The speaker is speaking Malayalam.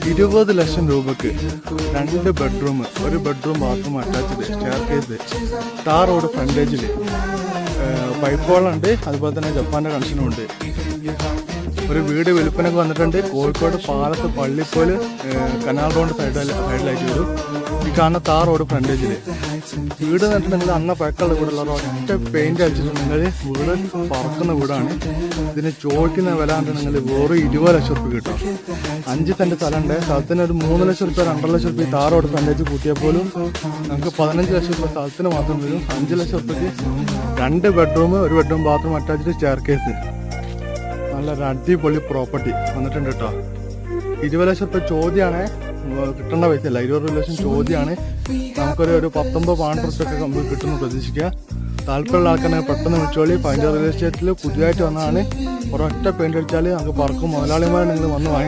20 ലക്ഷം രൂപക്ക് 2 ബെഡ്റൂം, ഒരു bedroom bathroom attached, staircase, tar road ഫ്രണ്ടേജിൽ, പൈപ്പ് വെള്ളമുണ്ട്, അതുപോലെ തന്നെ ജപ്പാന്റെ കണക്ഷനും ഉണ്ട്. ഒരു വീട് വിൽപ്പനക്ക് വന്നിട്ടുണ്ട്. കോഴിക്കോട് പാലത്ത് പള്ളിക്കോല് കനാൽ റോഡ് സൈഡിലായിട്ട് വരും. ഈ കാണുന്ന ടാർ റോഡ് ഫ്രണ്ടേജിൽ വീട് നിന്നിട്ടുണ്ടെങ്കിൽ അന്ന പഴക്കമുള്ള വീടുള്ള ഒറ്റ പെയിന്റ് അടിച്ചിട്ടുണ്ടെങ്കിൽ വീട് പറക്കുന്ന വീടാണ്. ഇതിന് ചോദിക്കുന്ന വില കണ്ടിട്ടുണ്ടെങ്കിൽ വെറും 20 ലക്ഷം റുപ്യ കിട്ടും. 5 സെന്റ് സ്ഥലമുണ്ട്. സ്ഥലത്തിന് ഒരു 3 ലക്ഷം റുപ്യ 2.5 ലക്ഷം റുപ്യ ടാർ റോഡ് ഫ്രണ്ടേജ് കൂട്ടിയാൽ പോലും നമുക്ക് 15 ലക്ഷം റുപ്യ സ്ഥലത്തിന് മാത്രം വരും. 5 ലക്ഷം റുപ്യക്ക് 2 ബെഡ്റൂം, ഒരു bedroom bathroom attached, stair case, നല്ലൊരു അടിപൊളി പ്രോപ്പർട്ടി വന്നിട്ടുണ്ട് കേട്ടോ. 20 ലക്ഷം റുപ്യ ചോദ്യമാണ്, കിട്ടേണ്ട പൈസ അല്ല. 20 ലക്ഷം ചോദ്യമാണ്. നമുക്കൊരു 19 പൗണ്ട് റുപ്യൊക്കെ നമുക്ക് കിട്ടുമെന്ന് പ്രതീക്ഷിക്കുക. താല്പര്യമുള്ള ആൾക്കാരെ പെട്ടെന്ന് വിളിച്ചോളി. പഞ്ചായത്ത് റിയൽ എസ്റ്റേറ്റിൽ പുതിയതായിട്ട് വന്നതാണ്. ഒരൊറ്റ പെയിന്റ് അടിച്ചാൽ നമുക്ക് പറക്കും. മുതലാളിമാരെ നിങ്ങൾ വന്ന് വാങ്ങി